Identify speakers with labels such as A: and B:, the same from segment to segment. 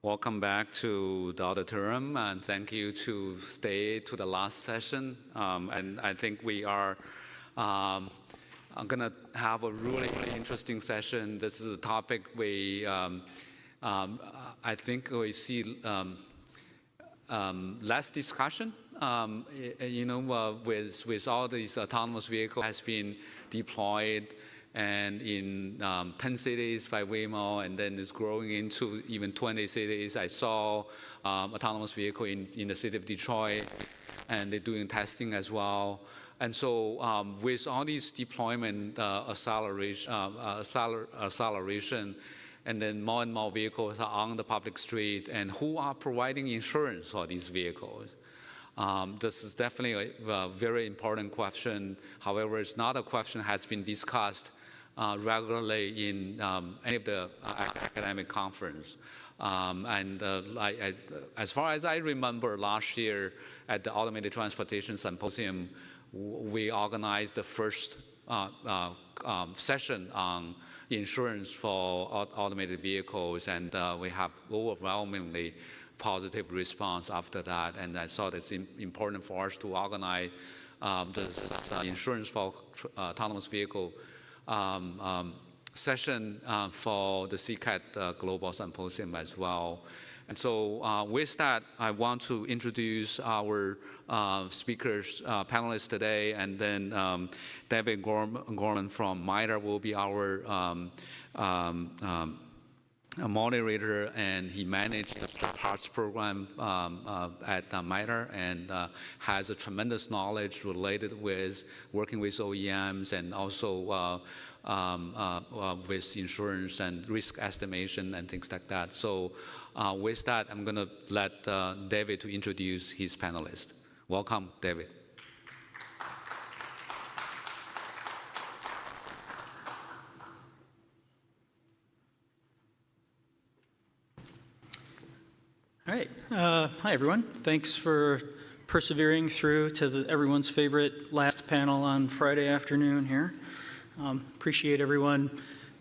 A: Welcome back to the auditorium, and thank you to stay to the last session. And I think we are going to have a really interesting session. This is a topic I think we see less discussion. With all these autonomous vehicles has been deployed and in 10 cities by Waymo, and then it's growing into even 20 cities. I saw autonomous vehicle in the city of Detroit, and they're doing testing as well. And so with all these deployment acceleration, and then more and more vehicles are on the public street, and who are providing insurance for these vehicles? This is definitely a very important question. However, it's not a question that has been discussed regularly in any of the academic conference. As far as I remember, last year at the Automated Transportation Symposium, we organized the first session on insurance for automated vehicles, and we have overwhelmingly positive response after that. And I thought it's important for us to organize this insurance for autonomous vehicle session for the CCAT Global Symposium as well. And so with that, I want to introduce our speakers, panelists today, and then David Gorman from MITRE will be our a moderator, and he managed the parts program at MITRE, and has a tremendous knowledge related with working with OEMs and also with insurance and risk estimation and things like that. So with that, I'm going to let David to introduce his panelists. Welcome, David.
B: All right. Hi, everyone. Thanks for persevering through to everyone's favorite last panel on Friday afternoon here. Appreciate everyone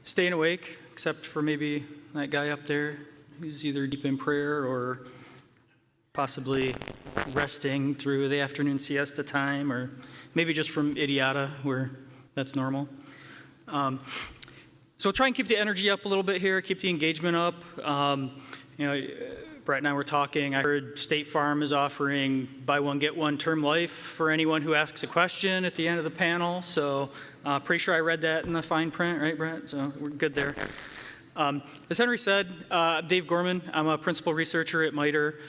B: staying awake, except for maybe that guy up there who's either deep in prayer or possibly resting through the afternoon siesta time, or maybe just from idiota, where that's normal. So we'll try and keep the energy up a little bit here, keep the engagement up. Brett and I were talking. I heard State Farm is offering buy one, get one term life for anyone who asks a question at the end of the panel. So pretty sure I read that in the fine print, right, Brett? So we're good there. As Henry said, Dave Gorman. I'm a principal researcher at MITRE.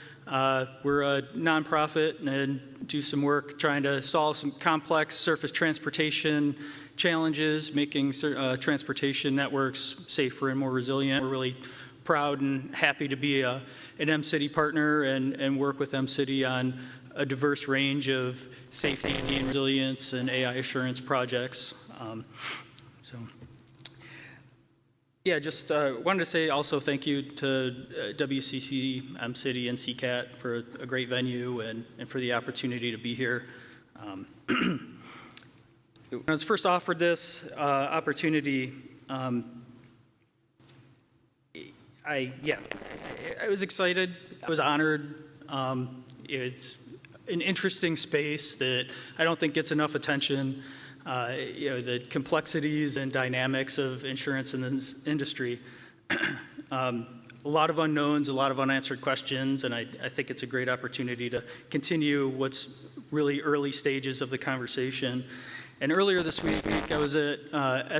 B: We're a nonprofit and do some work trying to solve some complex surface transportation challenges, making transportation networks safer and more resilient. We're really proud and happy to be an M-City partner and work with M-City on a diverse range of safety and resilience and AI assurance projects. Just wanted to say also thank you to WCC, M-City, and CCAT for a great venue and for the opportunity to be here. When I was first offered this opportunity, I was excited. I was honored. It's an interesting space that I don't think gets enough attention. The complexities and dynamics of insurance in this industry. A lot of unknowns, a lot of unanswered questions, and I think it's a great opportunity to continue what's really early stages of the conversation. And earlier this week, I was at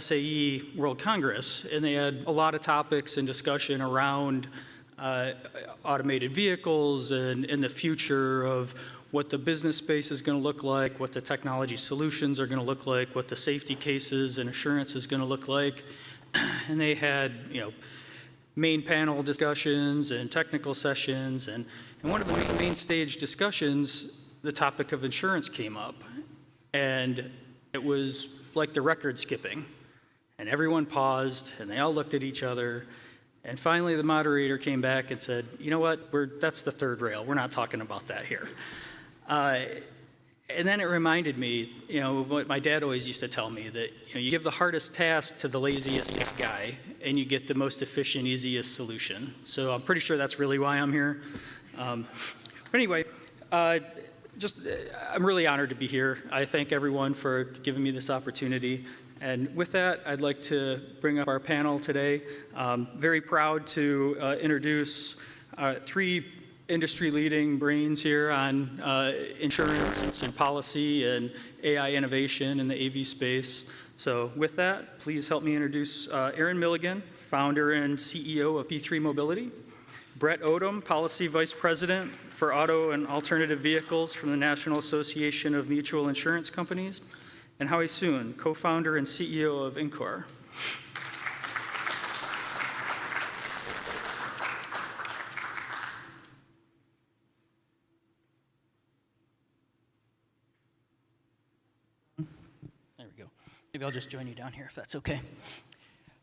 B: SAE World Congress, and they had a lot of topics and discussion around automated vehicles and the future of what the business space is going to look like, what the technology solutions are going to look like, what the safety cases and assurance is going to look like. And they had, main panel discussions and technical sessions. And one of the main stage discussions, the topic of insurance came up. And it was like the record skipping, and everyone paused, and they all looked at each other, and finally the moderator came back and said, you know what, that's the third rail. We're not talking about that here. And then it reminded me, what my dad always used to tell me, that you give the hardest task to the laziest guy, and you get the most efficient, easiest solution. So I'm pretty sure that's really why I'm here. But anyway, I'm really honored to be here. I thank everyone for giving me this opportunity. And with that, I'd like to bring up our panel today. Very proud to introduce three industry-leading brains here on insurance and policy and AI innovation in the AV space. So with that, please help me introduce Aaron Milligan, founder and CEO of P3 Mobility, Brett Odom, Policy Vice President for Auto and Alternative Vehicles from the National Association of Mutual Insurance Companies, and Howie Soon, co-founder and CEO of Insure. Maybe I'll just join you down here if that's okay.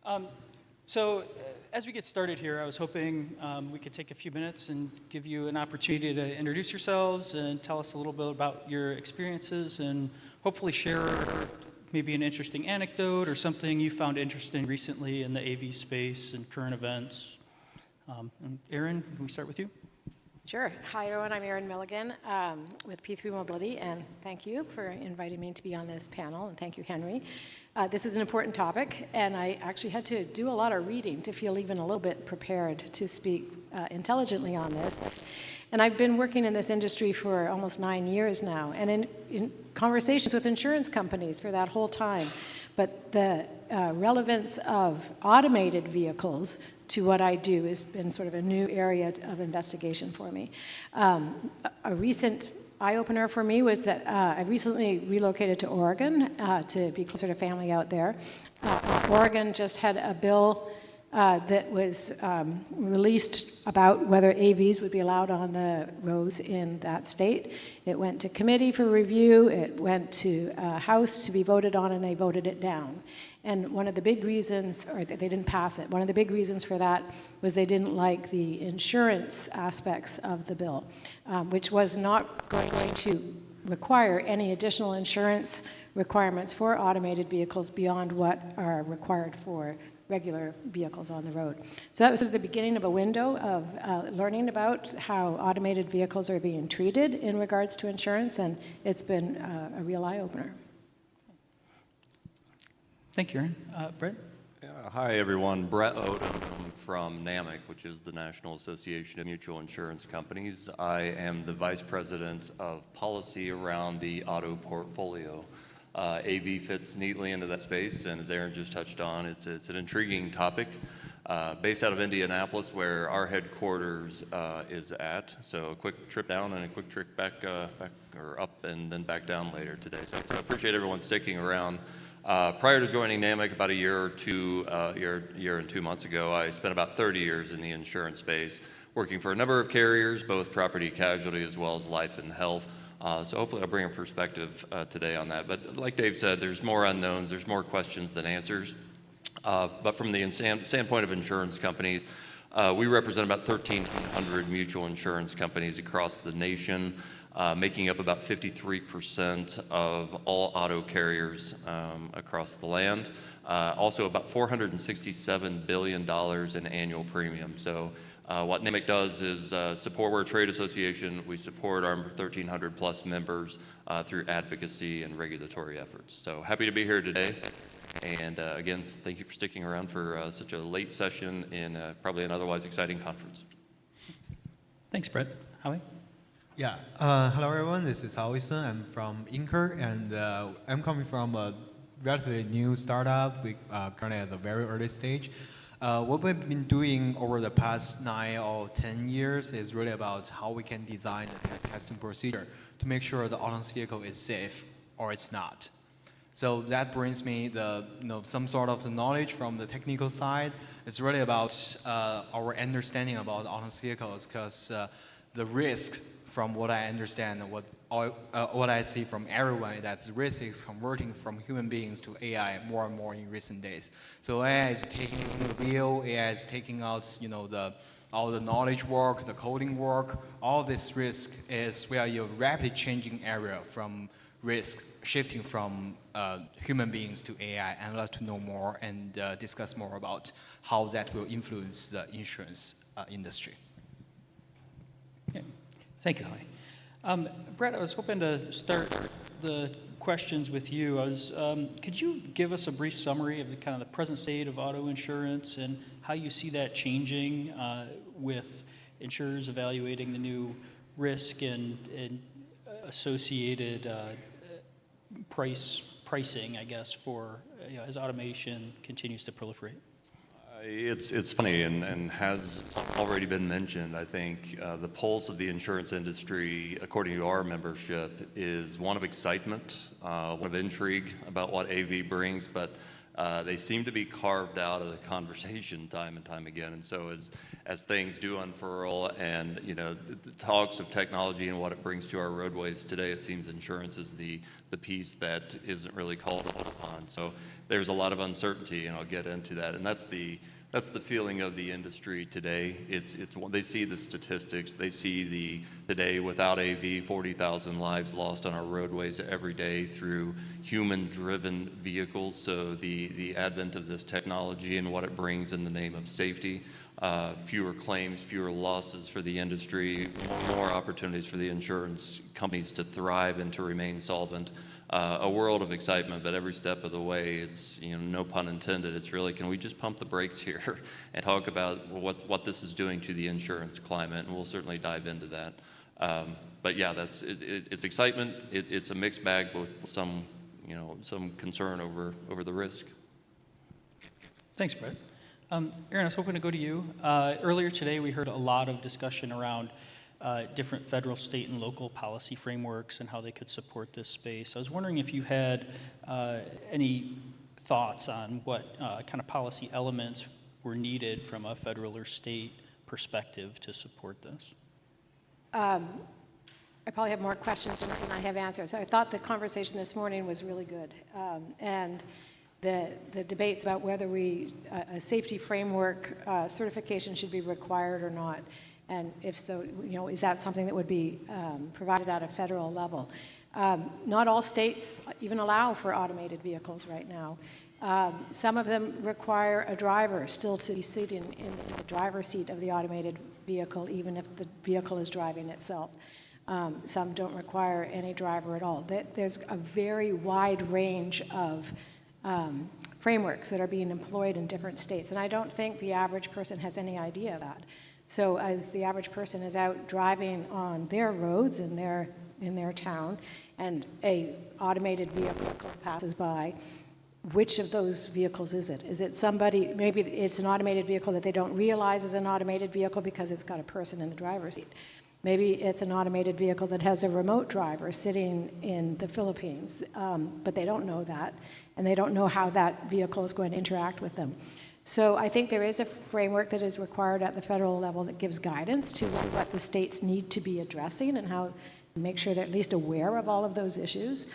B: As we get started here, I was hoping we could take a few minutes and give you an opportunity to introduce yourselves and tell us a little bit about your experiences and hopefully share maybe an interesting anecdote or something you found interesting recently in the AV space and current events. And Aaron, can we start with you?
C: Sure. Hi, everyone. I'm Erin Milligan with P3 Mobility, and thank you for inviting me to be on this panel, and thank you, Henry. This is an important topic, and I actually had to do a lot of reading to feel even a little bit prepared to speak intelligently on this. And I've been working in this industry for almost 9 years now, and in conversations with insurance companies for that whole time. But the relevance of automated vehicles to what I do has been sort of a new area of investigation for me. A recent eye-opener for me was that I recently relocated to Oregon to be closer to family out there. Oregon just had a bill that was released about whether AVs would be allowed on the roads in that state. It went to committee for review, it went to House to be voted on, and they voted it down. And one of the big reasons, or they didn't pass it, one of the big reasons for that was they didn't like the insurance aspects of the bill, which was not going to require any additional insurance requirements for automated vehicles beyond what are required for regular vehicles on the road. So that was the beginning of a window of learning about how automated vehicles are being treated in regards to insurance, and it's been a real eye-opener.
B: Thank you, Aaron. Brett?
D: Yeah, hi, everyone. Brett Odom from NAMIC, which is the National Association of Mutual Insurance Companies. I am the Vice President of Policy around the auto portfolio. AV fits neatly into that space, and as Aaron just touched on, it's an intriguing topic. Based out of Indianapolis, where our headquarters is at. So a quick trip down and a quick trip back or up and then back down later today. So I appreciate everyone sticking around. Prior to joining NAMIC about a year and 2 months ago, I spent about 30 years in the insurance space, working for a number of carriers, both property casualty as well as life and health. So hopefully I'll bring a perspective today on that. But like Dave said, there's more unknowns, there's more questions than answers. But from the standpoint of insurance companies, we represent about 1,300 mutual insurance companies across the nation, making up about 53% of all auto carriers across the land. Also about $467 billion in annual premium. So what NAMIC does is support, we're a trade association, we support our 1,300 plus members through advocacy and regulatory efforts. So happy to be here today. And again, thank you for sticking around for such a late session in probably an otherwise exciting conference.
B: Thanks, Brett. Howie?
E: Yeah. Hello, everyone. This is Howie Sun. I'm from Insure, and I'm coming from a relatively new startup. We currently at the very early stage. What we've been doing over the past 9 or 10 years is really about how we can design a testing procedure to make sure the autonomous vehicle is safe or it's not. So that brings me some sort of the knowledge from the technical side. It's really about our understanding about autonomous vehicles, because the risk, from what I understand and what I see from everyone, that the risk is converting from human beings to AI more and more in recent days. So AI is taking the wheel, AI is taking out the all the knowledge work, the coding work, all this risk is where you're rapidly changing area from risk, shifting from human beings to AI. I'd love to know more and discuss more about how that will influence the insurance industry.
B: Okay. Thank you, Holly. Brett, I was hoping to start the questions with you. Could you give us a brief summary of the kind of the present state of auto insurance and how you see that changing with insurers evaluating the new risk and associated pricing, I guess, for as automation continues to proliferate?
D: It's funny and has already been mentioned. I think the pulse of the insurance industry, according to our membership, is one of excitement, one of intrigue about what AV brings, but they seem to be carved out of the conversation time and time again. And so as things do unfurl and the talks of technology and what it brings to our roadways today, it seems insurance is the piece that isn't really called upon. So there's a lot of uncertainty, and I'll get into that. And that's the feeling of the industry today. They see the statistics. They see today without AV, 40,000 lives lost on our roadways every day through human-driven vehicles. So the advent of this technology and what it brings in the name of safety, fewer claims, fewer losses for the industry, more opportunities for the insurance companies to thrive and to remain solvent. A world of excitement, but every step of the way, it's, no pun intended, it's really, can we just pump the brakes here and talk about what this is doing to the insurance climate, and we'll certainly dive into that. But yeah, it's excitement. It's a mixed bag, both some concern over the risk.
B: Thanks, Brett. Aaron, I was hoping to go to you. Earlier today, we heard a lot of discussion around different federal, state, and local policy frameworks and how they could support this space. I was wondering if you had any thoughts on what kind of policy elements were needed from a federal or state perspective to support this.
C: I probably have more questions than I have answers. I thought the conversation this morning was really good. And the debates about whether a safety framework certification should be required or not. And if so, is that something that would be provided at a federal level? Not all states even allow for automated vehicles right now. Some of them require a driver still to be sitting in the driver's seat of the automated vehicle, even if the vehicle is driving itself. Some don't require any driver at all. There's a very wide range of frameworks that are being employed in different states, and I don't think the average person has any idea of that. So as the average person is out driving on their roads in their town, and a automated vehicle passes by, which of those vehicles is it? Is it somebody, maybe it's an automated vehicle that they don't realize is an automated vehicle because it's got a person in the driver's seat. Maybe it's an automated vehicle that has a remote driver sitting in the Philippines, but they don't know that, and they don't know how that vehicle is going to interact with them. So I think there is a framework that is required at the federal level that gives guidance to what the states need to be addressing and how to make sure they're at least aware of all of those issues.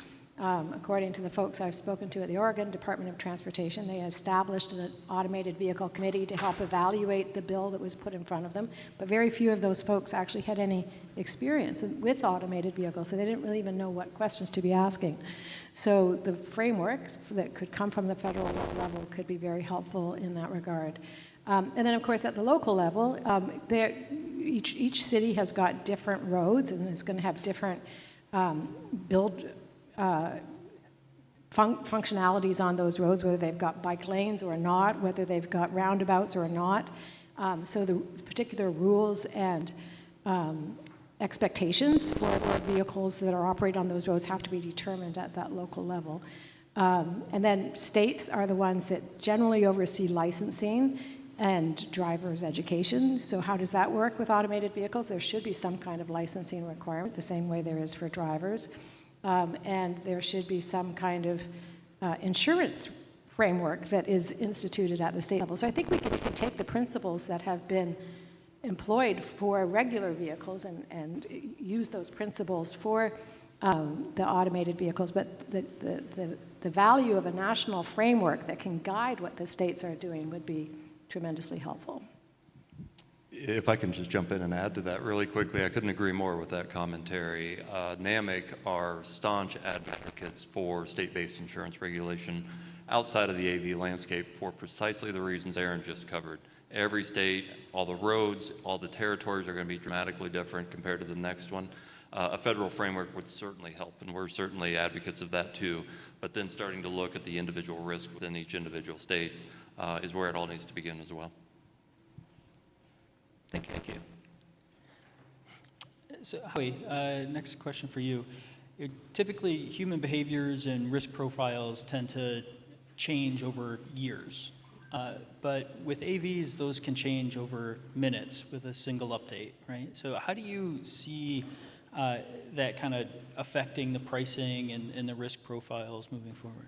C: According to the folks I've spoken to at the Oregon Department of Transportation, they established an automated vehicle committee to help evaluate the bill that was put in front of them, but very few of those folks actually had any experience with automated vehicles, so they didn't really even know what questions to be asking. So the framework that could come from the federal level could be very helpful in that regard. And then, of course, at the local level, each city has got different roads and is going to have different functionalities on those roads, whether they've got bike lanes or not, whether they've got roundabouts or not. So the particular rules and expectations for vehicles that are operated on those roads have to be determined at that local level. And then states are the ones that generally oversee licensing and driver's education. So how does that work with automated vehicles? There should be some kind of licensing requirement, the same way there is for drivers. And there should be some kind of insurance framework that is instituted at the state level. So I think we can take the principles that have been employed for regular vehicles and use those principles for the automated vehicles. But the value of a national framework that can guide what the states are doing would be tremendously helpful.
D: If I can just jump in and add to that really quickly, I couldn't agree more with that commentary. NAMIC are staunch advocates for state-based insurance regulation outside of the AV landscape for precisely the reasons Aaron just covered. Every state, all the roads, all the territories are going to be dramatically different compared to the next one. A federal framework would certainly help, and we're certainly advocates of that too. But then starting to look at the individual risk within each individual state is where it all needs to begin as well.
B: Thank you. So, Howie, next question for you. Typically, human behaviors and risk profiles tend to change over years. But with AVs, those can change over minutes with a single update, right? So how do you see that kind of affecting the pricing and the risk profiles moving forward?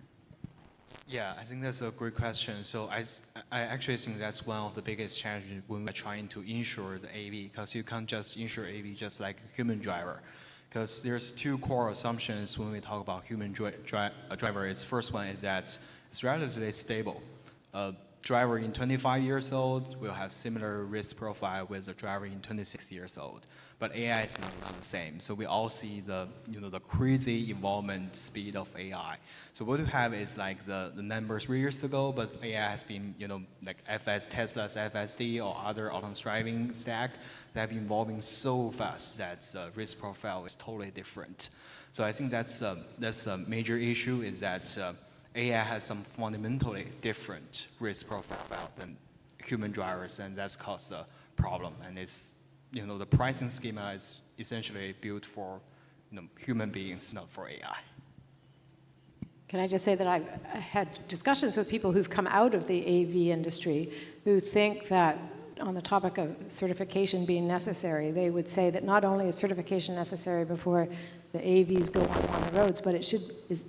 E: Yeah, I think that's a great question. So I actually think that's one of the biggest challenges when we're trying to insure the AV, because you can't just insure AV just like a human driver. Because there's two core assumptions when we talk about human driver. It's first one is that it's relatively stable. A driver in 25 years old will have similar risk profile with a driver in 26 years old. But AI is not the same. So we all see the crazy evolvement speed of AI. So what we have is like the numbers 3 years ago, but AI has been, like Tesla's FSD or other autonomous driving stack, they have been evolving so fast that the risk profile is totally different. So I think that's a major issue, is that AI has some fundamentally different risk profile than human drivers, and that's caused a problem. And it's, the pricing schema is essentially built for human beings, not for AI.
C: Can I just say that I've had discussions with people who've come out of the AV industry who think that on the topic of certification being necessary, they would say that not only is certification necessary before the AVs go on the roads, but it should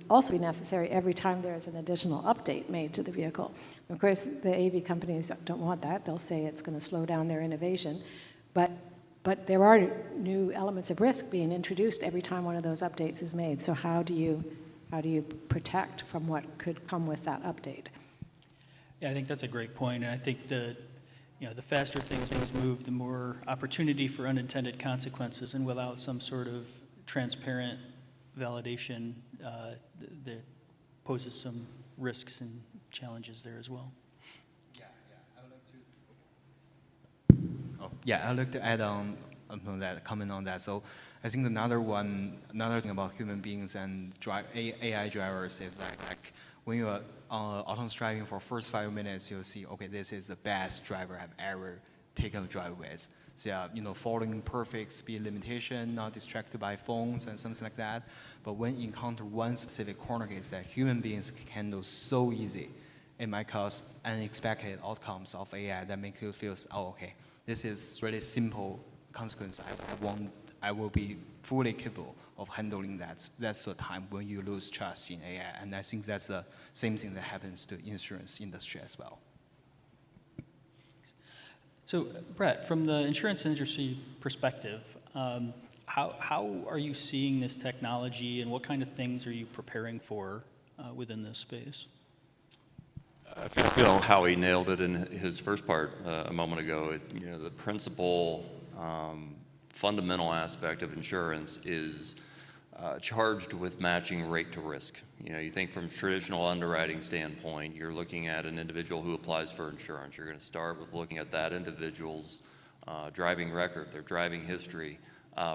C: also be necessary every time there's an additional update made to the vehicle. Of course, the AV companies don't want that. They'll say it's going to slow down their innovation. But there are new elements of risk being introduced every time one of those updates is made. So how do you protect from what could come with that update?
B: Yeah, I think that's a great point. And I think the faster things move, the more opportunity for unintended consequences. And without some sort of transparent validation, that poses some risks and challenges there as well.
E: I'd like to add on that, comment on that. So I think another thing about human beings and AI drivers is like when you're autonomous driving for first 5 minutes, you'll see, okay, this is the best driver I've ever taken a drive with. So following perfect speed limitation, not distracted by phones and something like that. But when you encounter one specific corner case that human beings can handle so easy, it might cause unexpected outcomes of AI that make you feel, oh, okay, this is really simple consequence. I will be fully capable of handling that. That's the time when you lose trust in AI. And I think that's the same thing that happens to the insurance industry as well.
B: So, Brett, from the insurance industry perspective, how are you seeing this technology, and what kind of things are you preparing for within this space?
D: I feel Howie nailed it in his first part a moment ago. The principal fundamental aspect of insurance is charged with matching rate to risk. You think from traditional underwriting standpoint, you're looking at an individual who applies for insurance. You're going to start with looking at that individual's driving record, their driving history.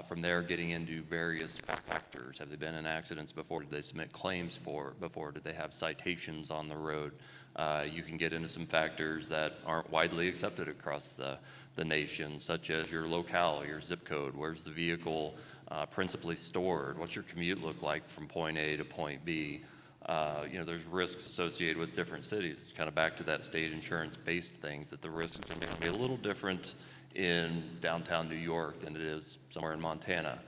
D: From there, getting into various factors. Have they been in accidents before? Did they submit claims before? Did they have citations on the road? You can get into some factors that aren't widely accepted across the nation, such as your locale, your zip code. Where's the vehicle principally stored? What's your commute look like from point A to point B? There's risks associated with different cities. Kind of back to that state insurance-based things, that the risks are going to be a little different in downtown New York than it is somewhere in Montana,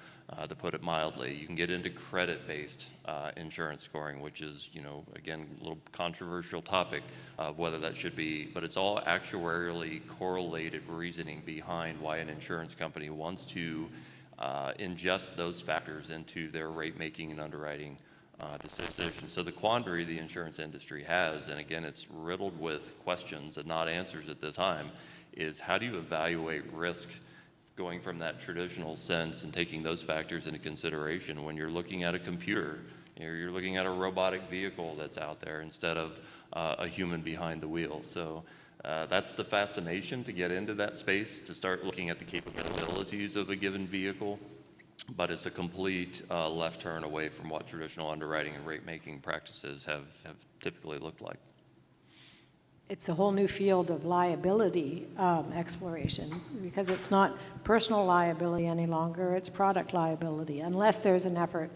D: to put it mildly. You can get into credit-based insurance scoring, which is, again, a little controversial topic of whether that should be, but it's all actuarially correlated reasoning behind why an insurance company wants to ingest those factors into their rate-making and underwriting decisions. So the quandary the insurance industry has, and again, it's riddled with questions and not answers at this time, is how do you evaluate risk going from that traditional sense and taking those factors into consideration when you're looking at a computer, you're looking at a robotic vehicle that's out there instead of a human behind the wheel. So that's the fascination to get into that space, to start looking at the capabilities of a given vehicle, but it's a complete left turn away from what traditional underwriting and rate-making practices have typically looked like.
C: It's a whole new field of liability exploration, because it's not personal liability any longer, it's product liability, unless there's an effort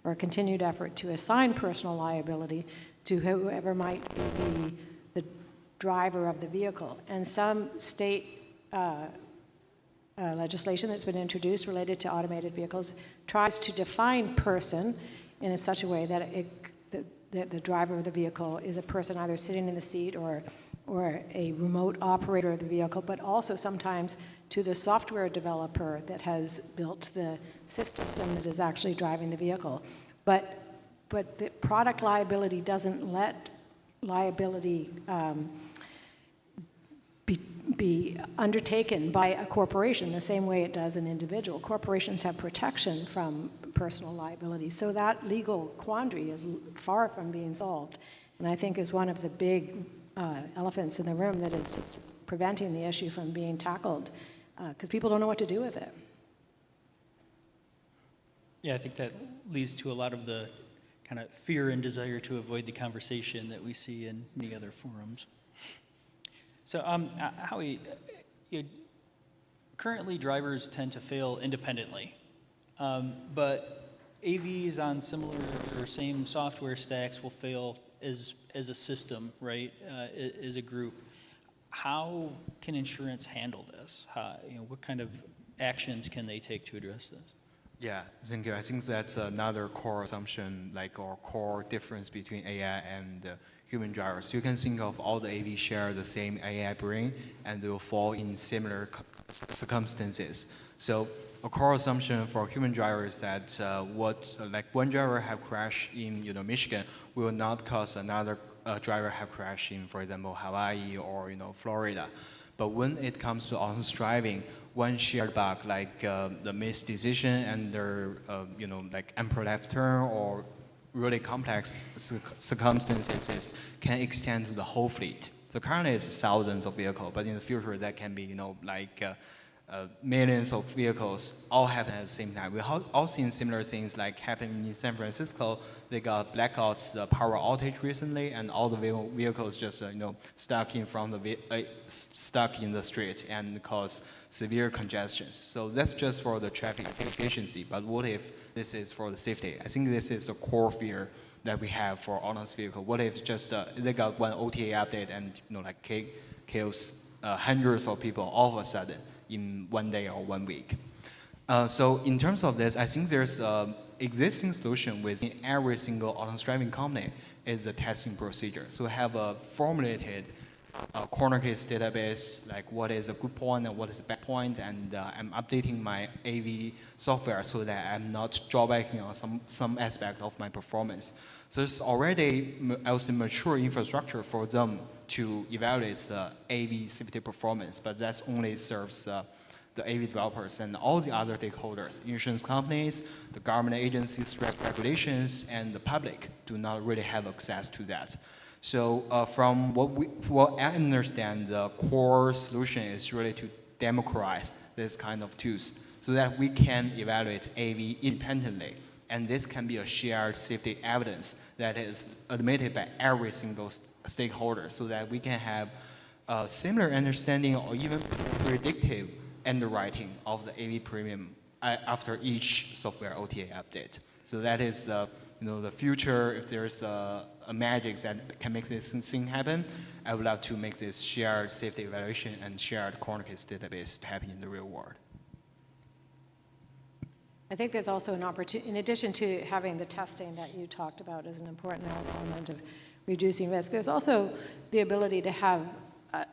C: or a continued effort to assign personal liability to whoever might be the driver of the vehicle. And some state legislation that's been introduced related to automated vehicles tries to define person in such a way that the driver of the vehicle is a person either sitting in the seat or a remote operator of the vehicle, but also sometimes to the software developer that has built the system that is actually driving the vehicle. But the product liability doesn't let liability be undertaken by a corporation the same way it does an individual. Corporations have protection from personal liability. So that legal quandary is far from being solved, and I think is one of the big elephants in the room that is preventing the issue from being tackled, because people don't know what to do with it.
B: Yeah, I think that leads to a lot of the kind of fear and desire to avoid the conversation that we see in many other forums. So, Howie, currently drivers tend to fail independently, but AVs on similar or same software stacks will fail as a system, right? As a group. How can insurance handle this? What kind of actions can they take to address this?
E: Yeah, thank you. I think that's another core assumption, like or core difference between AI and human drivers. You can think of all the AV share the same AI brain, and they will fall in similar circumstances. So a core assumption for human drivers that like one driver have crashed in Michigan will not cause another driver have crashed in, for example, Hawaii or Florida. But when it comes to autonomous driving, one shared bug like the missed decision and their like emperor left turn or really complex circumstances can extend to the whole fleet. So currently it's thousands of vehicles, but in the future that can be millions of vehicles all happen at the same time. We've all seen similar things like happening in San Francisco. They got blackouts, power outage recently, and all the vehicles just stuck in front of stuck in the street and cause severe congestion. So that's just for the traffic efficiency. But what if this is for the safety? I think this is the core fear that we have for autonomous vehicle. What if just they got one OTA update and kills hundreds of people all of a sudden in one day or 1 week? So in terms of this, I think there's an existing solution within every single autonomous driving company is the testing procedure. So we have a formulated corner case database, like what is a good point and what is a bad point, and I'm updating my AV software so that I'm not drawbacking on some aspect of my performance. So it's already, I would say, mature infrastructure for them to evaluate the AV safety performance, but that only serves the AV developers and all the other stakeholders, insurance companies, the government agencies, regulations, and the public do not really have access to that. So from what I understand, the core solution is really to democratize this kind of tools so that we can evaluate AV independently. And this can be a shared safety evidence that is admitted by every single stakeholder so that we can have a similar understanding or even predictive underwriting of the AV premium after each software OTA update. So that is the future. If there's a magic that can make this thing happen, I would love to make this shared safety evaluation and shared corner case database to happen in the real world.
C: I think there's also an opportunity, in addition to having the testing that you talked about as an important element of reducing risk, there's also the ability to have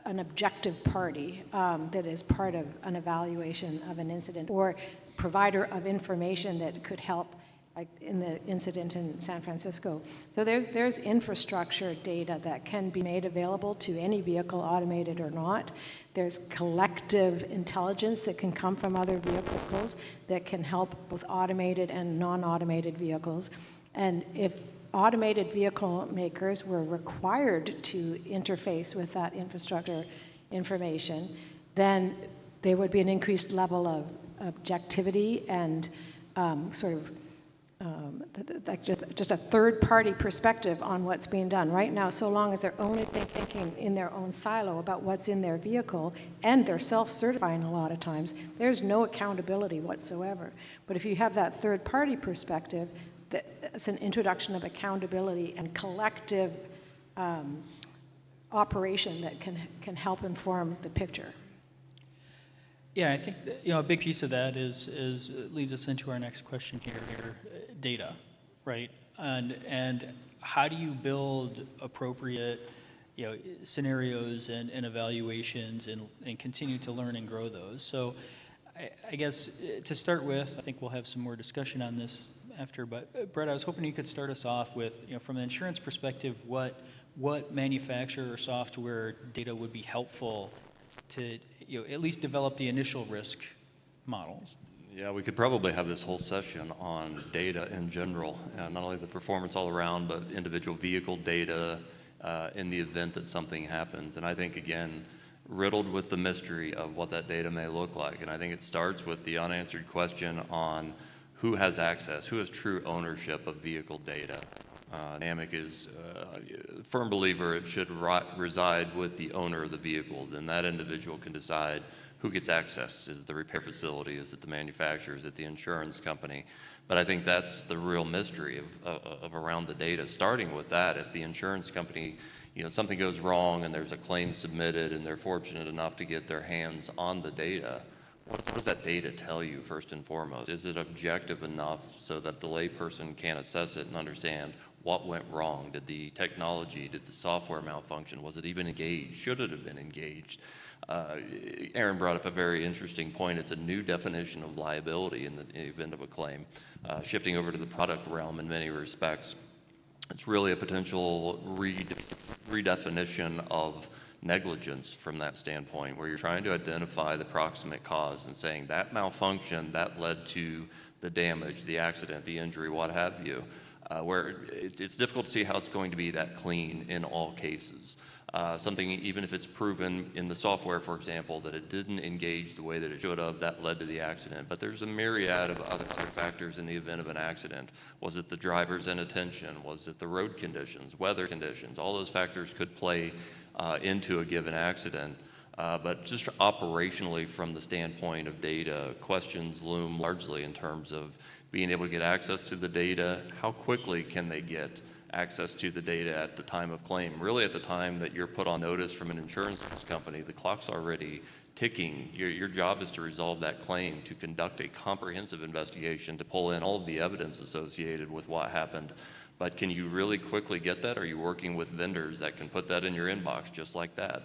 C: an objective party that is part of an evaluation of an incident or provider of information that could help like in the incident in San Francisco. So there's infrastructure data that can be made available to any vehicle, automated or not. There's collective intelligence that can come from other vehicles that can help both automated and non-automated vehicles. And if automated vehicle makers were required to interface with that infrastructure information, then there would be an increased level of objectivity and just a third-party perspective on what's being done. Right now, so long as they're only thinking in their own silo about what's in their vehicle, and they're self-certifying a lot of times, there's no accountability whatsoever. But if you have that third-party perspective, it's an introduction of accountability and collective operation that can help inform the picture.
B: Yeah, I think a big piece of that is leads us into our next question here, data, right? And how do you build appropriate scenarios and evaluations and continue to learn and grow those? So I guess to start with, I think we'll have some more discussion on this after, but Brett, I was hoping you could start us off with, from an insurance perspective, what manufacturer or software data would be helpful to at least develop the initial risk models?
D: Yeah, we could probably have this whole session on data in general, not only the performance all around, but individual vehicle data in the event that something happens. And I think, again, riddled with the mystery of what that data may look like. And I think it starts with the unanswered question on who has access, who has true ownership of vehicle data. NAMIC is a firm believer it should reside with the owner of the vehicle. Then that individual can decide who gets access. Is it the repair facility? Is it the manufacturer? Is it the insurance company? But I think that's the real mystery of around the data. Starting with that, if the insurance company, something goes wrong and there's a claim submitted and they're fortunate enough to get their hands on the data, what does that data tell you first and foremost? Is it objective enough so that the layperson can assess it and understand what went wrong? Did the technology, did the software malfunction? Was it even engaged? Should it have been engaged? Aaron brought up a very interesting point. It's a new definition of liability in the event of a claim, shifting over to the product realm in many respects. It's really a potential redefinition of negligence from that standpoint, where you're trying to identify the proximate cause and saying that malfunction that led to the damage, the accident, the injury, what have you. Where it's difficult to see how it's going to be that clean in all cases. Something, even if it's proven in the software, for example, that it didn't engage the way that it should have, that led to the accident. But there's a myriad of other factors in the event of an accident. Was it the driver's inattention? Was it the road conditions, weather conditions? All those factors could play into a given accident. But just operationally, from the standpoint of data, questions loom largely in terms of being able to get access to the data. How quickly can they get access to the data at the time of claim? Really, at the time that you're put on notice from an insurance company, the clock's already ticking. Your job is to resolve that claim, to conduct a comprehensive investigation, to pull in all of the evidence associated with what happened. But can you really quickly get that? Are you working with vendors that can put that in your inbox just like that?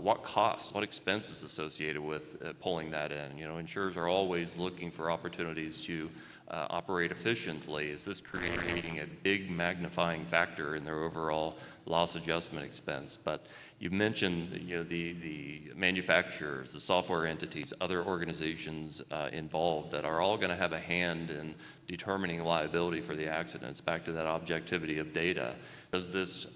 D: What costs, what expenses associated with pulling that in? Insurers are always looking for opportunities to operate efficiently. Is this creating a big magnifying factor in their overall loss adjustment expense? But you mentioned the manufacturers, the software entities, other organizations involved that are all going to have a hand in determining liability for the accidents. Back to that objectivity of data. Does this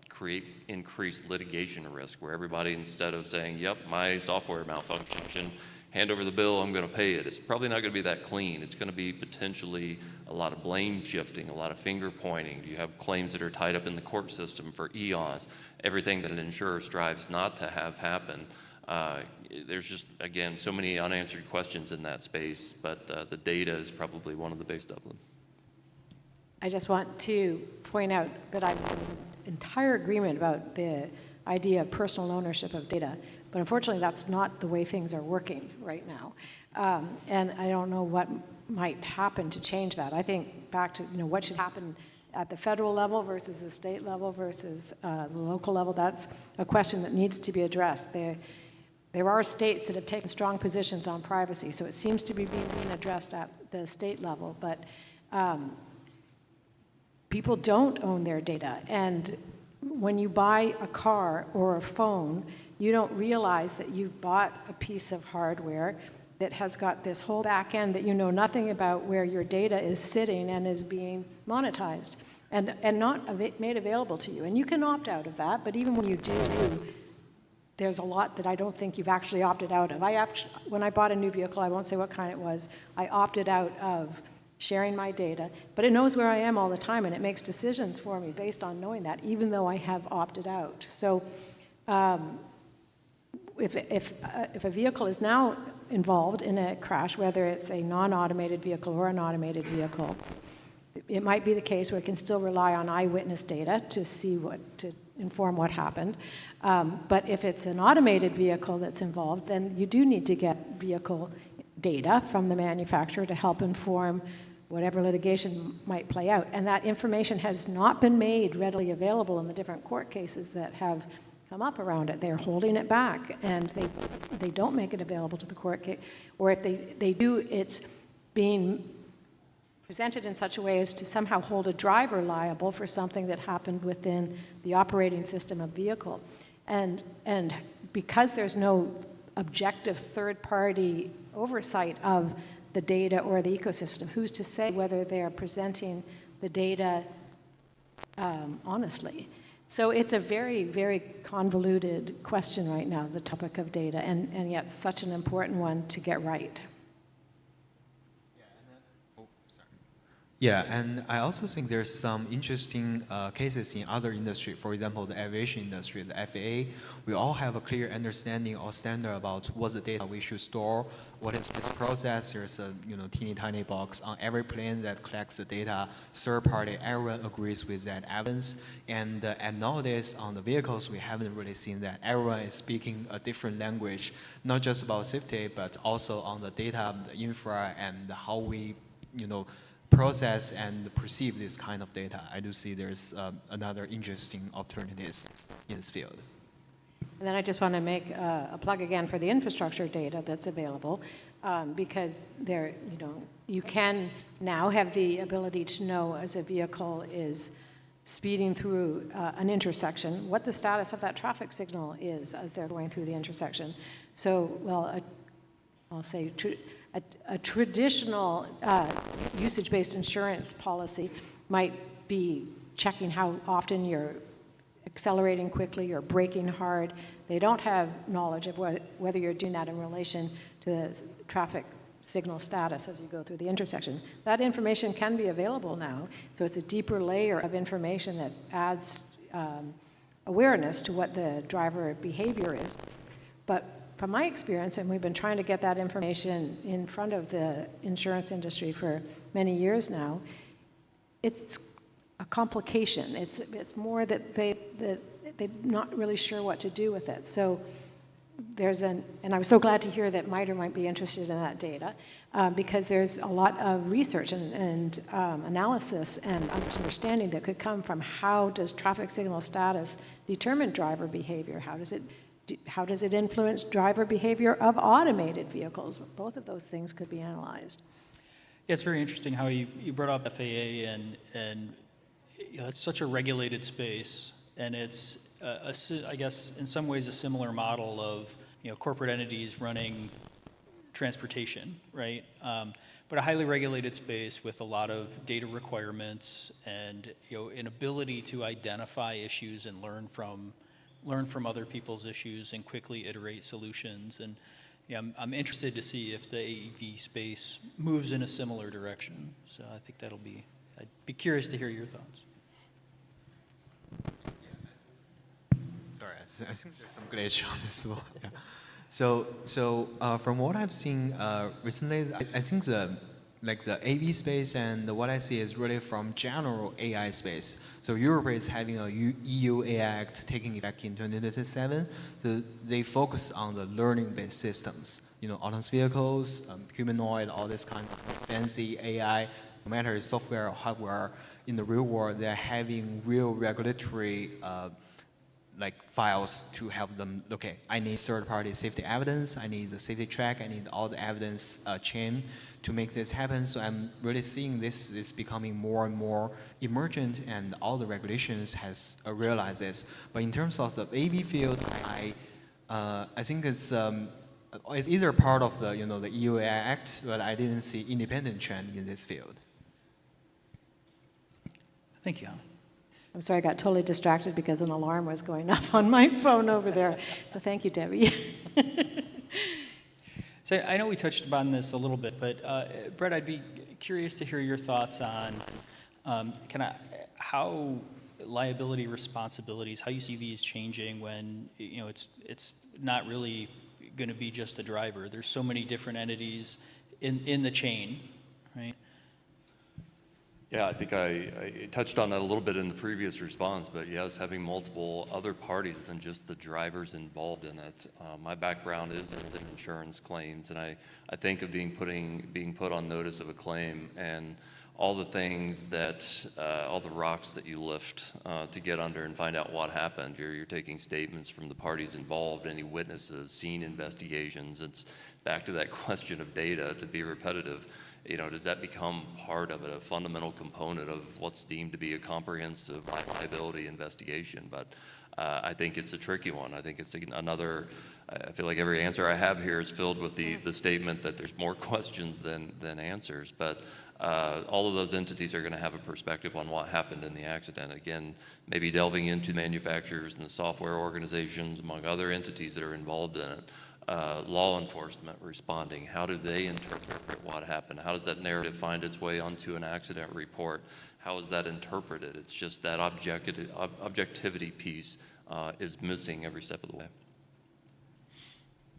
D: create increased litigation risk where everybody, instead of saying, yep, my software malfunction, hand over the bill, I'm going to pay it. It's probably not going to be that clean. It's going to be potentially a lot of blame shifting, a lot of finger pointing. You have claims that are tied up in the court system for eons, everything that an insurer strives not to have happen. There's just, again, so many unanswered questions in that space, but the data is probably one of the biggest of them.
C: I just want to point out that I'm in entire agreement about the idea of personal ownership of data. But unfortunately, that's not the way things are working right now. And I don't know what might happen to change that. I think back to what should happen at the federal level versus the state level versus the local level. That's a question that needs to be addressed. There are states that have taken strong positions on privacy, so it seems to be being addressed at the state level. But people don't own their data. And when you buy a car or a phone, you don't realize that you've bought a piece of hardware that has got this whole back end that you know nothing about, where your data is sitting and is being monetized and not made available to you. And you can opt out of that, but even when you do, there's a lot that I don't think you've actually opted out of. When I bought a new vehicle, I won't say what kind it was, I opted out of sharing my data, but it knows where I am all the time, and it makes decisions for me based on knowing that, even though I have opted out. So if a vehicle is now involved in a crash, whether it's a non-automated vehicle or an automated vehicle, it might be the case where it can still rely on eyewitness data to inform what happened. But if it's an automated vehicle that's involved, then you do need to get vehicle data from the manufacturer to help inform whatever litigation might play out. And that information has not been made readily available in the different court cases that have come up around it. They're holding it back, and they don't make it available to the court case. Or if they do, it's being presented in such a way as to somehow hold a driver liable for something that happened within the operating system of vehicle. And because there's no objective third-party oversight of the data or the ecosystem, who's to say whether they're presenting the data honestly? So it's a very, very convoluted question right now, the topic of data, and yet such an important one to get right.
E: Yeah, and I also think there's some interesting cases in other industry. For example, the aviation industry, the FAA, we all have a clear understanding or standard about what's the data we should store, what is its process. There's a teeny tiny box on every plane that collects the data. Third party, everyone agrees with that evidence. And nowadays on the vehicles, we haven't really seen that. Everyone is speaking a different language, not just about safety, but also on the data, the infra, and how we, process and perceive this kind of data. I do see there's another interesting opportunities in this field.
C: And then I just want to make a plug again for the infrastructure data that's available, because you can now have the ability to know as a vehicle is speeding through an intersection, what the status of that traffic signal is as they're going through the intersection. So, I'll say a traditional usage-based insurance policy might be checking how often you're accelerating quickly or braking hard. They don't have knowledge of whether you're doing that in relation to the traffic signal status as you go through the intersection. That information can be available now, so it's a deeper layer of information that adds awareness to what the driver behavior is. But from my experience, and we've been trying to get that information in front of the insurance industry for many years now, it's a complication. It's more that they're not really sure what to do with it. So and I was so glad to hear that MITRE might be interested in that data, because there's a lot of research and analysis and understanding that could come from how does traffic signal status determine driver behavior? How does it influence driver behavior of automated vehicles? Both of those things could be analyzed.
B: Yeah, it's very interesting how you brought up FAA, and it's such a regulated space, and it's I guess in some ways a similar model of corporate entities running transportation, right? But a highly regulated space with a lot of data requirements and an ability to identify issues and learn from other people's issues and quickly iterate solutions. And I'm interested to see if the AEV space moves in a similar direction. So I think I'd be curious to hear your thoughts.
E: Sorry, I think there's some glitch on this one. Yeah. So from what I've seen recently, I think the AV space and what I see is really from general AI space. So Europe is having a EU AI Act taking effect in 2027. So they focus on the learning-based systems, autonomous vehicles, humanoid, all this kind of fancy AI, no matter software or hardware. In the real world, they're having real regulatory files to help them, okay, I need third-party safety evidence, I need the safety track, I need all the evidence chain to make this happen. So I'm really seeing this becoming more and more emergent, and all the regulations has realized this. But in terms of the AV field, I think it's either part of the the EU AI Act, but I didn't see independent trend in this field.
B: Thank you.
C: I'm sorry, I got totally distracted because an alarm was going off on my phone over there. So thank you, Debbie.
B: So I know we touched upon this a little bit, but Brett, I'd be curious to hear your thoughts on how liability responsibilities, how you see these changing when it's not really going to be just the driver. There's so many different entities in the chain, right?
D: Yeah, I think I touched on that a little bit in the previous response, but yes, having multiple other parties than just the drivers involved in it. My background is in insurance claims, and I think of being put on notice of a claim and all the things that, all the rocks that you lift to get under and find out what happened. You're taking statements from the parties involved, any witnesses, scene investigations. It's back to that question of data, to be repetitive. Does that become part of it, a fundamental component of what's deemed to be a comprehensive liability investigation? But I think it's a tricky one. I think it's another, I feel like every answer I have here is filled with the statement that there's more questions than answers. But all of those entities are going to have a perspective on what happened in the accident. Again, maybe delving into manufacturers and the software organizations, among other entities that are involved in it. Law enforcement responding, how do they interpret what happened? How does that narrative find its way onto an accident report? How is that interpreted? It's just that objectivity piece is missing every step of the way.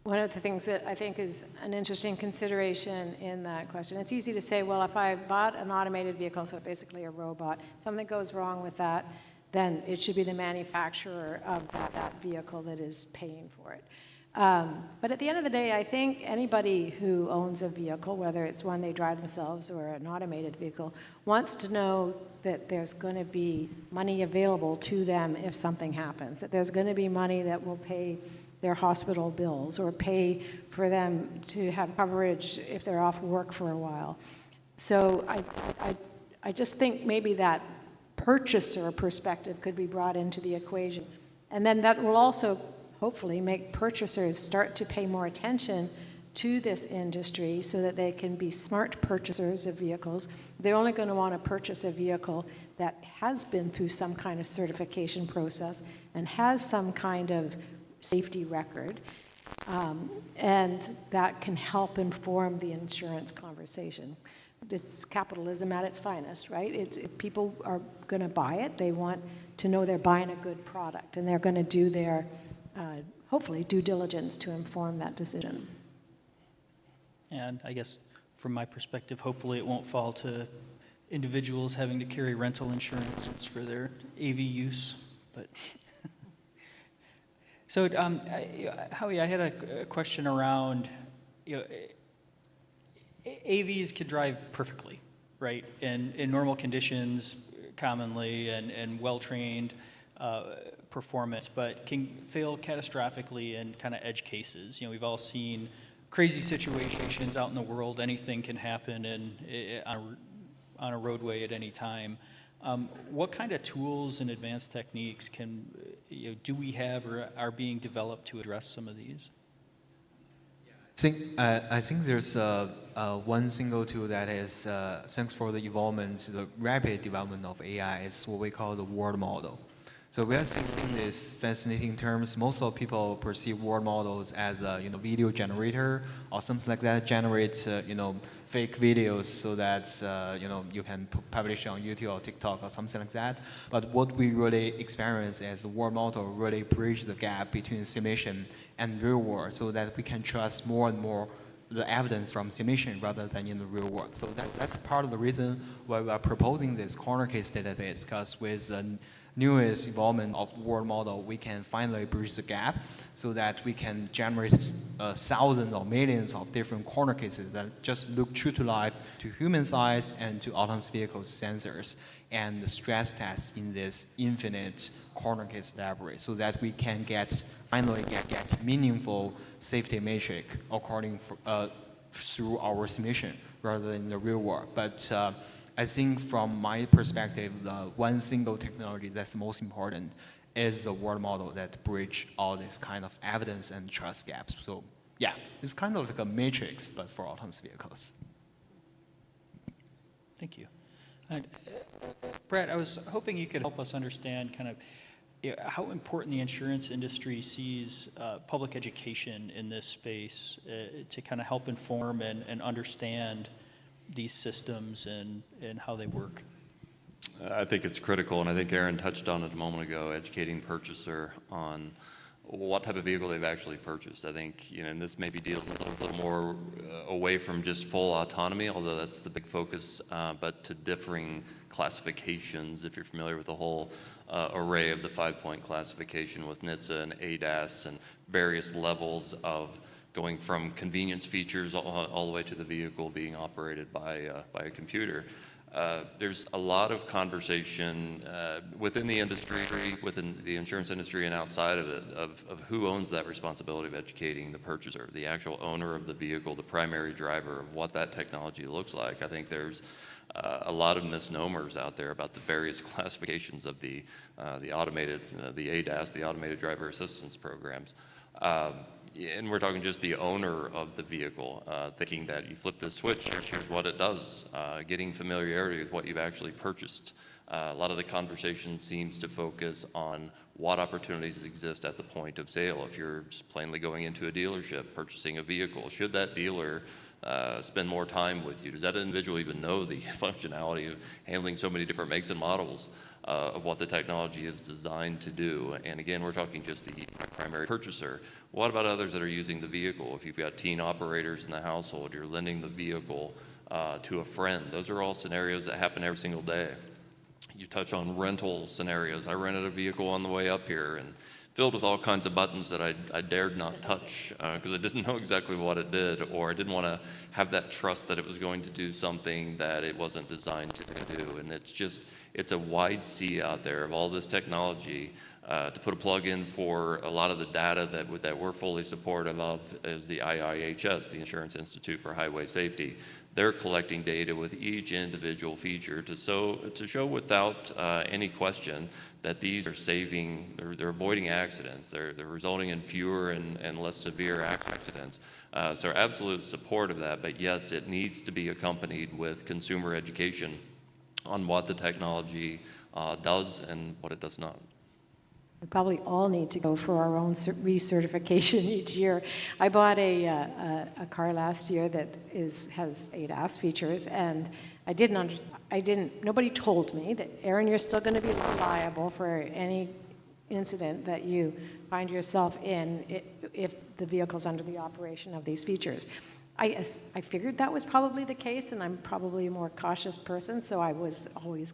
C: One of the things that I think is an interesting consideration in that question, it's easy to say, well, if I bought an automated vehicle, so basically a robot, something goes wrong with that, then it should be the manufacturer of that vehicle that is paying for it. But at the end of the day, I think anybody who owns a vehicle, whether it's one they drive themselves or an automated vehicle, wants to know that there's going to be money available to them if something happens, that there's going to be money that will pay their hospital bills or pay for them to have coverage if they're off work for a while. So I just think maybe that purchaser perspective could be brought into the equation. And then that will also hopefully make purchasers start to pay more attention to this industry so that they can be smart purchasers of vehicles. They're only going to want to purchase a vehicle that has been through some kind of certification process and has some kind of safety record. And that can help inform the insurance conversation. It's capitalism at its finest, right? If people are going to buy it, they want to know they're buying a good product, and they're going to do their hopefully due diligence to inform that decision.
B: And I guess from my perspective, hopefully it won't fall to individuals having to carry rental insurance for their AV use. But so, Howie, I had a question around, AVs can drive perfectly, right? In normal conditions, commonly, and well-trained performance, but can fail catastrophically in kind of edge cases. We've all seen crazy situations out in the world. Anything can happen on a roadway at any time. What kind of tools and advanced techniques do we have or are being developed to address some of these?
E: I think there's one single tool that is, thanks for the rapid development of AI, is what we call the world model. So we are seeing these fascinating terms. Most of people perceive world models as a video generator or something like that, generate fake videos so that you can publish on YouTube or TikTok or something like that. But what we really experience as the world model really bridge the gap between simulation and real world, so that we can trust more and more the evidence from simulation rather than in the real world. So that's part of the reason why we are proposing this corner case database, because with newest involvement of world model, we can finally bridge the gap so that we can generate thousands or millions of different corner cases that just look true to life to human eyes and to autonomous vehicles sensors, and the stress test in this infinite corner case library so that we can finally get meaningful safety metric through our simulation rather than the real world. But I think from my perspective, the one single technology that's the most important is the world model that bridge all this kind of evidence and trust gaps. So yeah, it's kind of like a matrix, but for autonomous vehicles.
B: Thank you. Brett, I was hoping you could help us understand kind of how important the insurance industry sees public education in this space to kind of help inform and understand these systems and how they work.
D: I think it's critical, and I think Aaron touched on it a moment ago, educating purchaser on what type of vehicle they've actually purchased. I think, and this maybe deals a little more away from just full autonomy, although that's the big focus, but to differing classifications, if you're familiar with the whole array of the 5-point classification with NHTSA and ADAS and various levels of going from convenience features all the way to the vehicle being operated by a computer. There's a lot of conversation within the industry, within the insurance industry and outside of it, of who owns that responsibility of educating the purchaser, the actual owner of the vehicle, the primary driver of what that technology looks like. I think there's a lot of misnomers out there about the various classifications of the automated, the ADAS, the automated driver assistance programs. And we're talking just the owner of the vehicle, thinking that you flip this switch, here's what it does, getting familiarity with what you've actually purchased. A lot of the conversation seems to focus on what opportunities exist at the point of sale. If you're just plainly going into a dealership, purchasing a vehicle, should that dealer spend more time with you? Does that individual even know the functionality of handling so many different makes and models of what the technology is designed to do? And again, we're talking just the primary purchaser. What about others that are using the vehicle? If you've got teen operators in the household, you're lending the vehicle to a friend. Those are all scenarios that happen every single day. You touch on rental scenarios. I rented a vehicle on the way up here and filled with all kinds of buttons that I dared not touch because I didn't know exactly what it did, or I didn't want to have that trust that it was going to do something that it wasn't designed to do. And it's a wide sea out there of all this technology. To put a plug in for a lot of the data that we're fully supportive of is the IIHS, the Insurance Institute for Highway Safety. They're collecting data with each individual feature to show without any question that these are they're avoiding accidents. They're resulting in fewer and less severe accidents. So absolute support of that, but yes, it needs to be accompanied with consumer education on what the technology does and what it does not.
C: We probably all need to go for our own recertification each year. I bought a car last year that has ADAS features, and nobody told me that, Aaron, you're still going to be liable for any incident that you find yourself in if the vehicle's under the operation of these features. I figured that was probably the case, and I'm probably a more cautious person, so I was always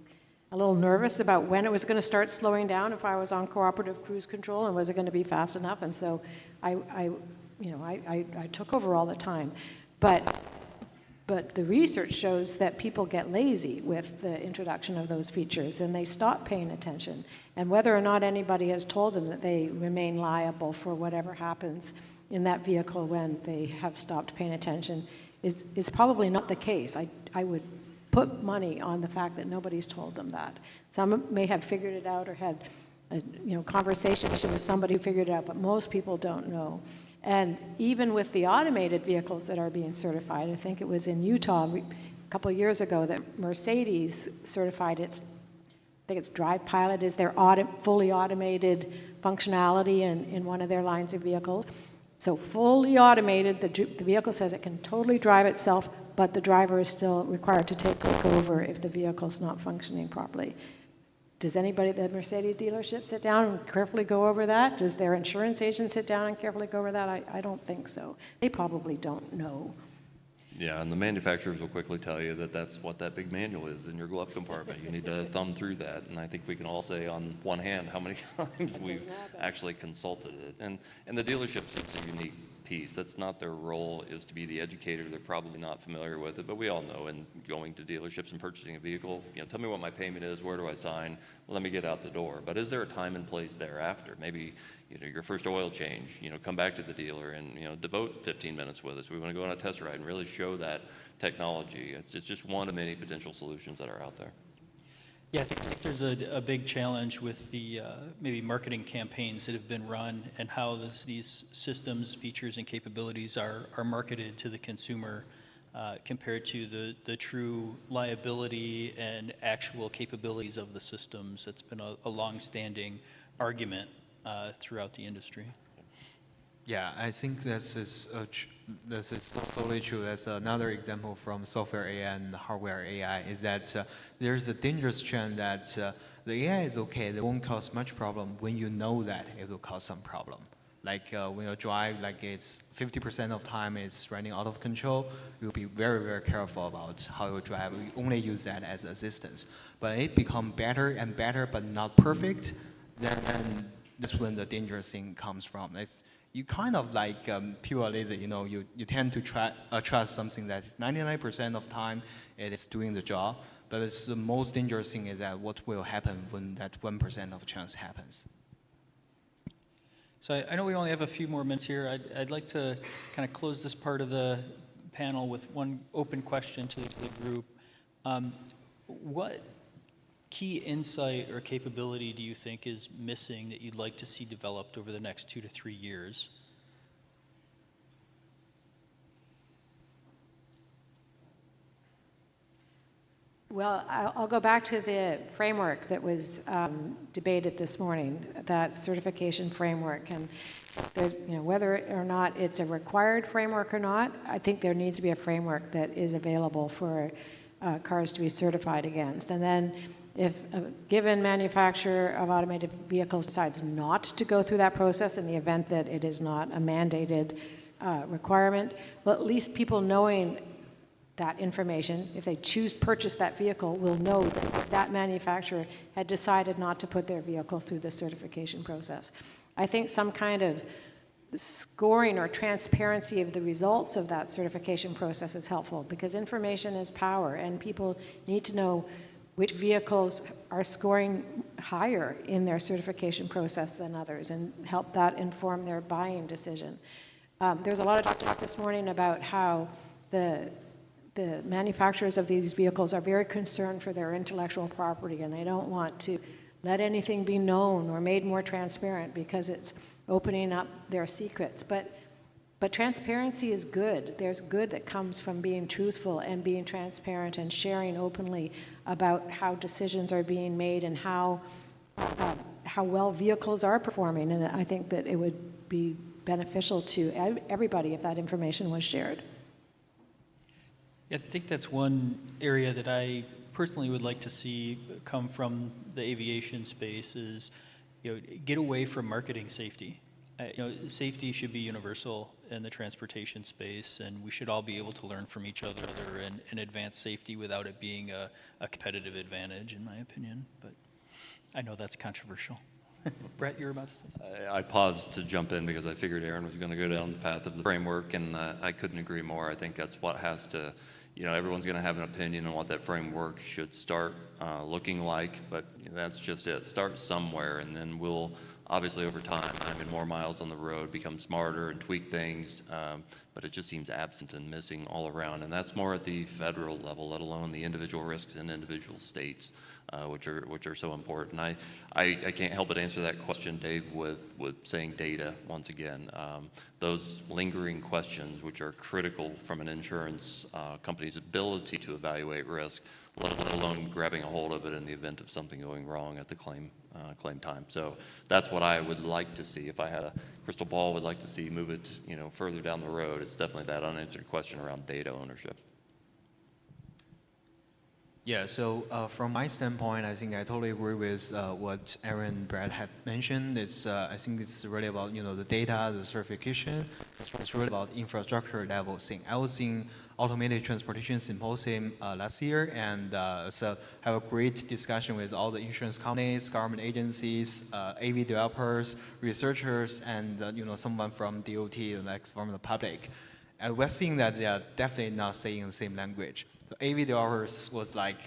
C: a little nervous about when it was going to start slowing down, if I was on cooperative cruise control, and was it going to be fast enough. And so I took over all the time. But the research shows that people get lazy with the introduction of those features, and they stop paying attention. And whether or not anybody has told them that they remain liable for whatever happens in that vehicle when they have stopped paying attention is probably not the case. I would put money on the fact that nobody's told them that. Some may have figured it out or had a conversation with somebody who figured it out, but most people don't know. And even with the automated vehicles that are being certified, I think it was in Utah a couple of years ago that Mercedes certified I think it's Drive Pilot is their fully automated functionality in one of their lines of vehicles. So fully automated, the vehicle says it can totally drive itself, but the driver is still required to take over if the vehicle's not functioning properly. Does anybody at the Mercedes dealership sit down and carefully go over that? Does their insurance agent sit down and carefully go over that? I don't think so. They probably don't know.
D: Yeah, and the manufacturers will quickly tell you that that's what that big manual is in your glove compartment. You need to thumb through that. And I think we can all say on one hand how many times we've actually consulted it. And the dealerships, it's a unique piece. That's not their role, is to be the educator. They're probably not familiar with it, but we all know in going to dealerships and purchasing a vehicle, tell me what my payment is, where do I sign, let me get out the door. But is there a time and place thereafter? Maybe your first oil change, come back to the dealer and devote 15 minutes with us. We want to go on a test ride and really show that technology. It's just one of many potential solutions that are out there.
B: Yeah, I think there's a big challenge with the maybe marketing campaigns that have been run and how these systems, features, and capabilities are marketed to the consumer compared to the true liability and actual capabilities of the systems. That's been a long-standing argument throughout the industry.
E: Yeah, I think this is totally true. That's another example from software AI and hardware AI, is that there's a dangerous trend that the AI is okay, it won't cause much problem when you know that it will cause some problem. Like when you drive, like it's 50% of time it's running out of control, you'll be very, very careful about how you drive. You only use that as assistance. But it become better and better, but not perfect, then that's when the dangerous thing comes from. You kind of like, people are lazy, you tend to trust something that 99% of time it is doing the job, but it's the most dangerous thing is that what will happen when that 1% of chance happens.
B: So I know we only have a few more minutes here. I'd like to kind of close this part of the panel with one open question to the group. What key insight or capability do you think is missing that you'd like to see developed over the next 2 to 3 years?
C: Well, I'll go back to the framework that was debated this morning, that certification framework, and whether or not it's a required framework or not, I think there needs to be a framework that is available for cars to be certified against. And then if a given manufacturer of automated vehicles decides not to go through that process in the event that it is not a mandated requirement, well, at least people knowing that information, if they choose to purchase that vehicle, will know that that manufacturer had decided not to put their vehicle through the certification process. I think some kind of scoring or transparency of the results of that certification process is helpful, because information is power, and people need to know which vehicles are scoring higher in their certification process than others, and help that inform their buying decision. There's a lot of talk this morning about how the manufacturers of these vehicles are very concerned for their intellectual property, and they don't want to let anything be known or made more transparent because it's opening up their secrets. But transparency is good. There's good that comes from being truthful and being transparent and sharing openly about how decisions are being made and how well vehicles are performing. And I think that it would be beneficial to everybody if that information was shared.
B: I think that's one area that I personally would like to see come from the aviation space is, get away from marketing safety. Safety should be universal in the transportation space, and we should all be able to learn from each other and advance safety without it being a competitive advantage, in my opinion. But I know that's controversial. Brett, you were about to say something.
D: I paused to jump in because I figured Aaron was going to go down the path of the framework, and I couldn't agree more. I think that's what has to, everyone's going to have an opinion on what that framework should start looking like, but that's just it. Start somewhere, and then we'll obviously over time, and more miles on the road, become smarter and tweak things, but it just seems absent and missing all around. And that's more at the federal level, let alone the individual risks in individual states, which are so important. I can't help but answer that question, Dave, with saying data once again. Those lingering questions, which are critical from an insurance company's ability to evaluate risk, let alone grabbing a hold of it in the event of something going wrong at the claim time. So that's what I would like to see. If I had a crystal ball, would like to see move it, further down the road. It's definitely that unanswered question around data ownership.
E: Yeah, so from my standpoint, I think I totally agree with what Aaron and Brad have mentioned. I think it's really about the data, the certification. It's really about infrastructure level thing. I was in Automated Transportation Symposium last year, and so have a great discussion with all the insurance companies, government agencies, AV developers, researchers, and someone from DOT, like from the public. And we're seeing that they are definitely not saying the same language. So AV developers was like,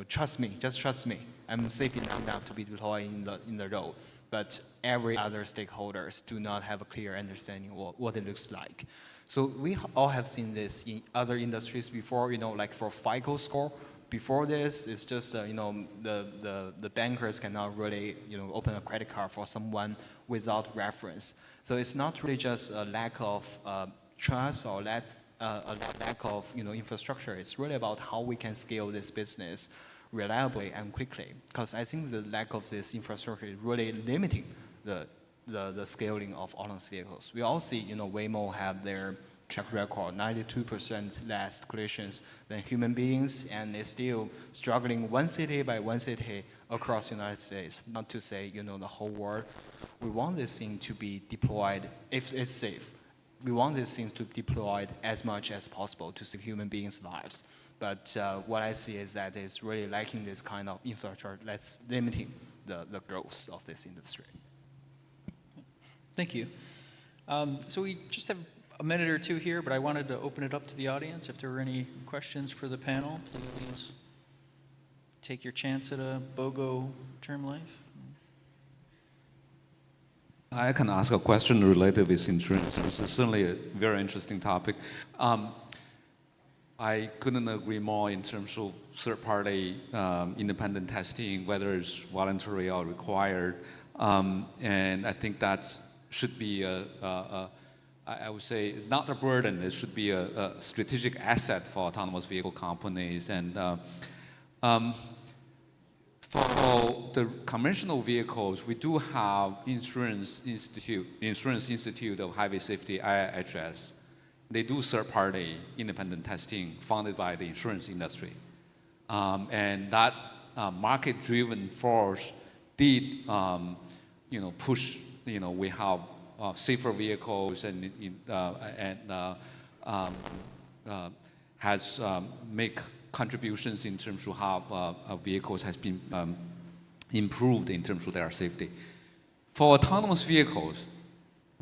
E: trust me, just trust me. I'm safe enough to be deployed in the road. But every other stakeholders do not have a clear understanding of what it looks like. So we all have seen this in other industries before, like for FICO score. Before this, it's just, the bankers cannot really, open a credit card for someone without reference. So it's not really just a lack of trust or a lack of infrastructure. It's really about how we can scale this business reliably and quickly. Because I think the lack of this infrastructure is really limiting the scaling of autonomous vehicles. We all see, Waymo have their track record, 92% less collisions than human beings, and they're still struggling one city by one city across the United States, not to say, the whole world. We want this thing to be deployed if it's safe. We want these things to be deployed as much as possible to save human beings' lives. But what I see is that it's really lacking this kind of infrastructure that's limiting the growth of this industry.
B: Thank you. So we just have a minute or two here, but I wanted to open it up to the audience. If there were any questions for the panel, please take your chance at a BOGO term life.
A: I can ask a question related with insurance. This is certainly a very interesting topic. I couldn't agree more in terms of third-party independent testing, whether it's voluntary or required. And I think that should be I would say, not a burden. It should be a strategic asset for autonomous vehicle companies. And for the conventional vehicles, we do have Insurance Institute of Highway Safety, IIHS. They do third-party independent testing funded by the insurance industry. And that market-driven force did, push, we have safer vehicles and has make contributions in terms of how vehicles has been improved in terms of their safety. For autonomous vehicles,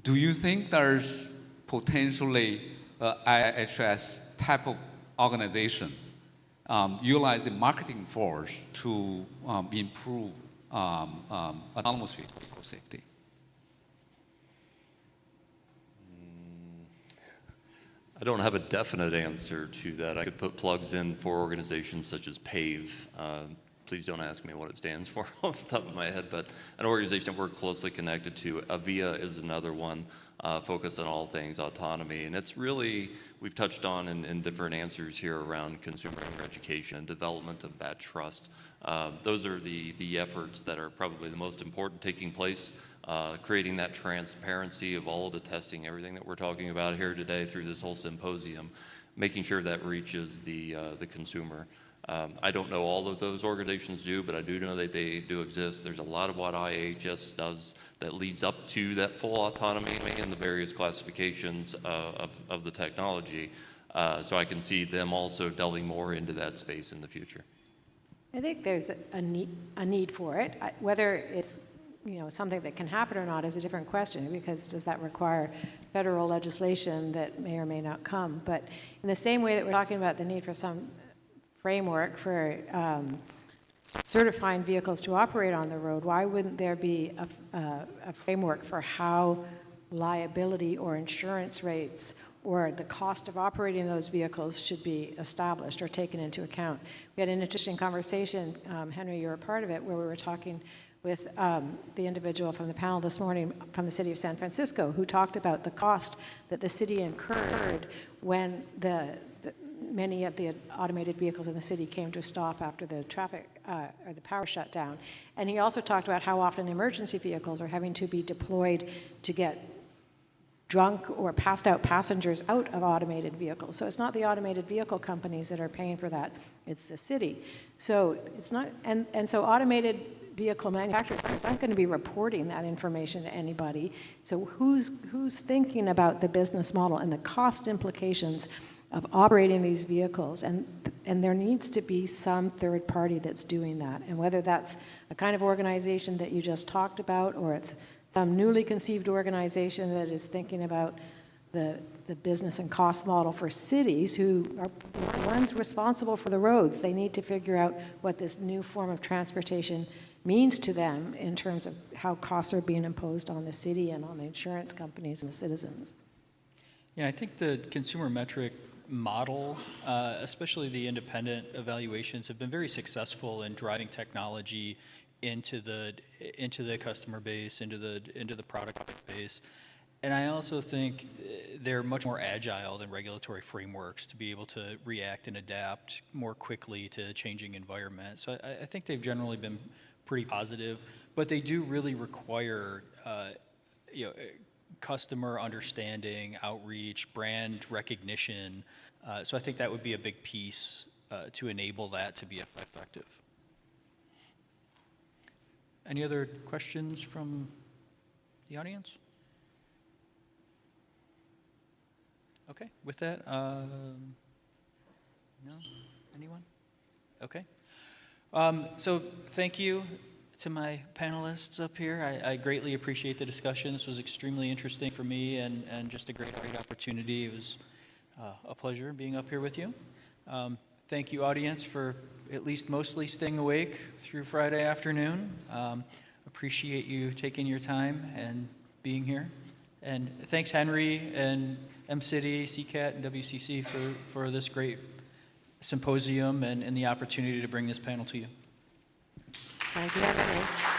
A: do you think there's potentially IIHS type of organization utilize the marketing force to improve autonomous vehicle safety?
D: I don't have a definite answer to that. I could put plugs in for organizations such as PAVE. Please don't ask me what it stands for off the top of my head, but an organization we're closely connected to. AVIA is another one, focused on all things autonomy. And it's really, we've touched on in different answers here around consumer education and development of that trust. Those are the efforts that are probably the most important taking place, creating that transparency of all of the testing, everything that we're talking about here today through this whole symposium, making sure that reaches the consumer. I don't know all of those organizations do, but I do know that they do exist. There's a lot of what IIHS does that leads up to that full autonomy and the various classifications of the technology. So I can see them also delving more into that space in the future.
C: I think there's a need for it. Whether it's something that can happen or not is a different question, because does that require federal legislation that may or may not come? But in the same way that we're talking about the need for some framework for certifying vehicles to operate on the road, why wouldn't there be a framework for how liability or insurance rates or the cost of operating those vehicles should be established or taken into account? We had an interesting conversation, Henry, you were a part of it, where we were talking with the individual from the panel this morning from the city of San Francisco, who talked about the cost that the city incurred when many of the automated vehicles in the city came to a stop after the traffic or the power shut down. And he also talked about how often emergency vehicles are having to be deployed to get drunk or passed out passengers out of automated vehicles. So it's not the automated vehicle companies that are paying for that, it's the city. So it's not, and so automated vehicle manufacturers aren't going to be reporting that information to anybody. So who's thinking about the business model and the cost implications of operating these vehicles? And there needs to be some third party that's doing that. And whether that's a kind of organization that you just talked about, or it's some newly conceived organization that is thinking about the business and cost model for cities who are the ones responsible for the roads. They need to figure out what this new form of transportation means to them in terms of how costs are being imposed on the city and on the insurance companies and the citizens.
B: Yeah, I think the consumer metric model, especially the independent evaluations, have been very successful in driving technology into the customer base, into the product base. And I also think they're much more agile than regulatory frameworks to be able to react and adapt more quickly to a changing environment. So I think they've generally been pretty positive, but they do really require customer understanding, outreach, brand recognition. So I think that would be a big piece to enable that to be effective. Any other questions from the audience? Okay, with that, no? Anyone? Okay. So thank you to my panelists up here. I greatly appreciate the discussion. This was extremely interesting for me and just a great opportunity. It was a pleasure being up here with you. Thank you, audience, for at least mostly staying awake through Friday afternoon. Appreciate you taking your time and being here. And thanks, Henry and M-City, CCAT, and WCC for this great symposium and the opportunity to bring this panel to you.
C: Thank you, everybody.